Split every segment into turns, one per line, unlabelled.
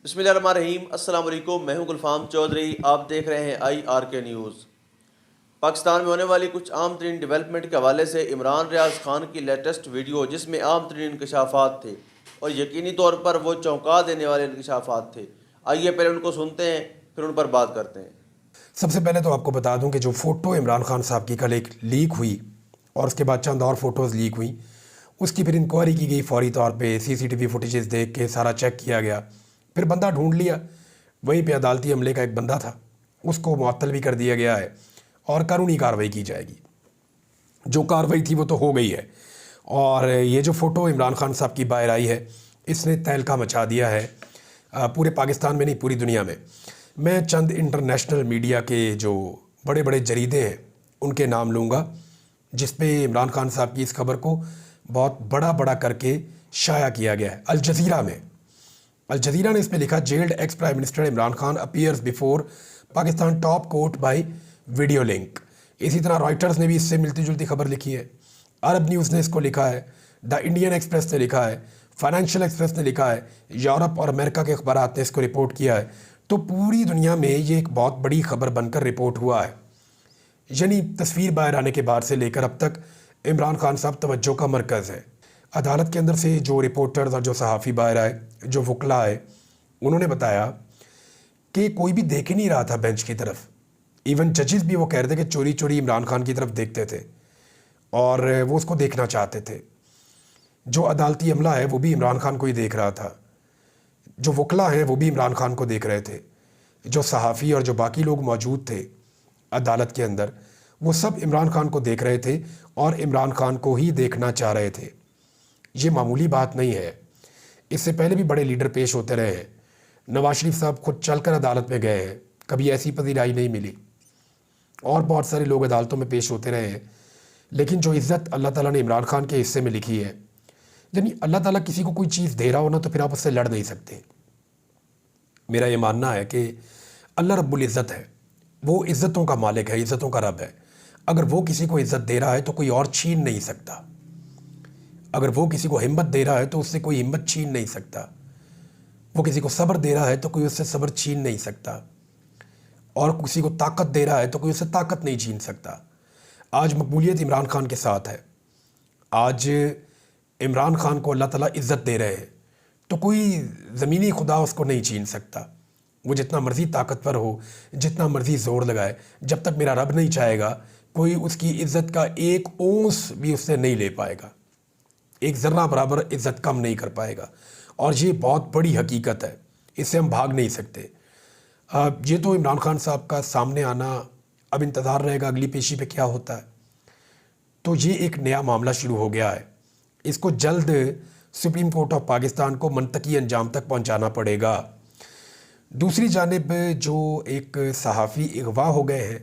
بسم اللہ الرحمن الرحیم۔ السلام علیکم، میں ہوں گلفام چودھری، آپ دیکھ رہے ہیں IRK نیوز۔ پاکستان میں ہونے والی کچھ عام ترین ڈیولپمنٹ کے حوالے سے عمران ریاض خان کی لیٹسٹ ویڈیو، جس میں عام ترین انکشافات تھے اور یقینی طور پر وہ چونکا دینے والے انکشافات تھے۔ آئیے پہلے ان کو سنتے ہیں، پھر ان پر بات کرتے ہیں۔
سب سے پہلے تو آپ کو بتا دوں کہ جو فوٹو عمران خان صاحب کی کل ایک لیک ہوئی اور اس کے بعد چند اور فوٹوز لیک ہوئیں، اس کی پھر انکوائری کی گئی فوری طور پہ، CCTV فوٹیجز دیکھ کے سارا چیک کیا گیا، پھر بندہ ڈھونڈ لیا، وہیں پہ عدالتی عملے کا ایک بندہ تھا، اس کو معطل بھی کر دیا گیا ہے اور قانونی کارروائی کی جائے گی۔ جو کارروائی تھی وہ تو ہو گئی ہے، اور یہ جو فوٹو عمران خان صاحب کی باہر آئی ہے، اس نے تہلکہ مچا دیا ہے پورے پاکستان میں نہیں، پوری دنیا میں۔ میں چند انٹرنیشنل میڈیا کے جو بڑے بڑے جریدے ہیں ان کے نام لوں گا، جس پہ عمران خان صاحب کی اس خبر کو بہت بڑا کر کے شائع کیا گیا ہے۔ الجزیرہ نے اس پہ لکھا، jailed ex prime minister Imran Khan appears before Pakistan top court by video link. اسی طرح رائٹرز نے بھی اس سے ملتی جلتی خبر لکھی ہے، عرب نیوز نے اس کو لکھا ہے، دا انڈین ایکسپریس نے لکھا ہے، فائنینشیل ایکسپریس نے لکھا ہے، یورپ اور امریکہ کے اخبارات نے اس کو رپورٹ کیا ہے۔ تو پوری دنیا میں یہ ایک بہت بڑی خبر بن کر رپورٹ ہوا ہے، یعنی تصویر باہر آنے کے بعد سے لے کر اب تک عمران خان صاحب توجہ کا مرکز ہے۔ عدالت کے اندر سے جو رپورٹرز اور جو صحافی باہر آئے، جو وکلا آئے، انہوں نے بتایا کہ کوئی بھی دیکھ ہی نہیں رہا تھا بینچ کی طرف، ایون ججز بھی وہ کہہ رہے تھے کہ چوری چوری عمران خان کی طرف دیکھتے تھے اور وہ اس کو دیکھنا چاہتے تھے۔ جو عدالتی عملہ ہے وہ بھی عمران خان کو ہی دیکھ رہا تھا، جو وکلا ہیں وہ بھی عمران خان کو دیکھ رہے تھے، جو صحافی اور جو باقی لوگ موجود تھے عدالت کے اندر، وہ سب عمران خان کو دیکھ رہے تھے اور عمران خان کو ہی دیکھنا چاہ رہے تھے۔ یہ معمولی بات نہیں ہے، اس سے پہلے بھی بڑے لیڈر پیش ہوتے رہے ہیں۔ نواز شریف صاحب خود چل کر عدالت میں گئے ہیں، کبھی ایسی پذیرائی نہیں ملی، اور بہت سارے لوگ عدالتوں میں پیش ہوتے رہے ہیں، لیکن جو عزت اللہ تعالیٰ نے عمران خان کے حصے میں لکھی ہے، یعنی اللہ تعالیٰ کسی کو کوئی چیز دے رہا ہو نا تو پھر آپ اس سے لڑ نہیں سکتے۔ میرا یہ ماننا ہے کہ اللہ رب العزت ہے، وہ عزتوں کا مالک ہے، عزتوں کا رب ہے۔ اگر وہ کسی کو عزت دے رہا ہے تو کوئی اور چھین نہیں سکتا، اگر وہ کسی کو ہمت دے رہا ہے تو اس سے کوئی ہمت چھین نہیں سکتا، وہ کسی کو صبر دے رہا ہے تو کوئی اس سے صبر چھین نہیں سکتا، اور کسی کو طاقت دے رہا ہے تو کوئی اس سے طاقت نہیں چھین سکتا۔ آج مقبولیت عمران خان کے ساتھ ہے، آج عمران خان کو اللہ تعالیٰ عزت دے رہے ہیں، تو کوئی زمینی خدا اس کو نہیں چھین سکتا، وہ جتنا مرضی طاقتور ہو، جتنا مرضی زور لگائے، جب تک میرا رب نہیں چاہے گا کوئی اس کی عزت کا ایک اونس بھی اس سے نہیں لے پائے گا، ایک ذرہ برابر عزت کم نہیں کر پائے گا، اور یہ بہت بڑی حقیقت ہے، اس سے ہم بھاگ نہیں سکتے۔ یہ تو عمران خان صاحب کا سامنے آنا، اب انتظار رہے گا اگلی پیشی پہ کیا ہوتا ہے۔ تو یہ ایک نیا معاملہ شروع ہو گیا ہے، اس کو جلد سپریم کورٹ آف پاکستان کو منطقی انجام تک پہنچانا پڑے گا۔ دوسری جانب جو ایک صحافی اغوا ہو گئے ہیں،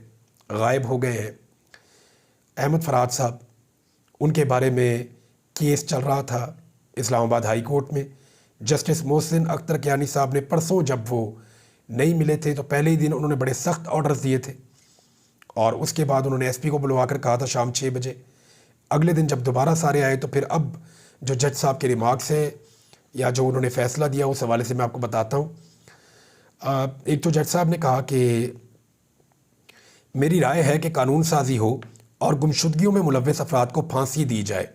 غائب ہو گئے ہیں، احمد فرحات صاحب، ان کے بارے میں کیس چل رہا تھا اسلام آباد ہائی کورٹ میں۔ جسٹس محسن اختر کیانی صاحب نے پرسوں جب وہ نہیں ملے تھے تو پہلے ہی دن انہوں نے بڑے سخت آرڈرز دیے تھے، اور اس کے بعد انہوں نے SP کو بلوا کر کہا تھا شام 6 بجے۔ اگلے دن جب دوبارہ سارے آئے تو پھر اب جو جج صاحب کے ریمارکس ہیں یا جو انہوں نے فیصلہ دیا اس حوالے سے میں آپ کو بتاتا ہوں۔ ایک تو جج صاحب نے کہا کہ میری رائے ہے کہ قانون سازی ہو اور گمشدگیوں میں ملوث افراد کو پھانسی دی جائے،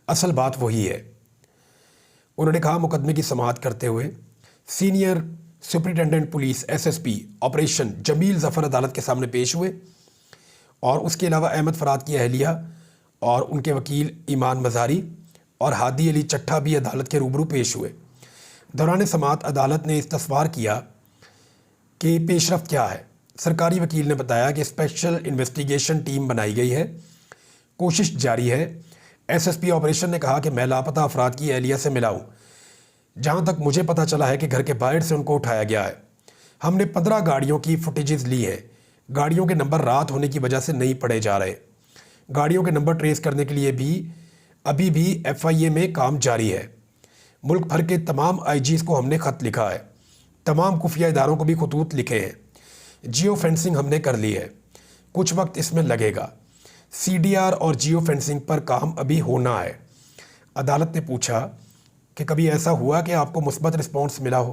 اصل بات وہی ہے۔ انہوں نے کہا مقدمے کی سماعت کرتے ہوئے senior superintendent police SSP operation Jamil Zafar عدالت کے سامنے پیش ہوئے، اور اس کے علاوہ احمد فرحات کی اہلیہ اور ان کے وکیل ایمان مزاری اور ہادی علی چٹھا بھی عدالت کے روبرو پیش ہوئے۔ دوران سماعت عدالت نے استفسار کیا کہ پیش رفت کیا ہے۔ سرکاری وکیل نے بتایا کہ اسپیشل انویسٹیگیشن ٹیم بنائی گئی ہے، کوشش جاری ہے۔ SSP آپریشن نے کہا کہ میں لاپتہ افراد کی اہلیہ سے ملا ہوں، جہاں تک مجھے پتہ چلا ہے کہ گھر کے باہر سے ان کو اٹھایا گیا ہے۔ ہم نے 15 گاڑیوں کی فوٹیجز لی ہے، گاڑیوں کے نمبر رات ہونے کی وجہ سے نہیں پڑے جا رہے، گاڑیوں کے نمبر ٹریس کرنے کے لیے بھی ابھی بھی FIA میں کام جاری ہے۔ ملک بھر کے تمام IGs کو ہم نے خط لکھا ہے، تمام خفیہ اداروں کو بھی خطوط لکھے ہیں، جیو فینسنگ ہم نے کر لی ہے، کچھ وقت اس میں لگے گا، CDR اور جیو فینسنگ پر کام ابھی ہونا ہے۔ عدالت نے پوچھا کہ کبھی ایسا ہوا کہ آپ کو مثبت رسپانس ملا ہو؟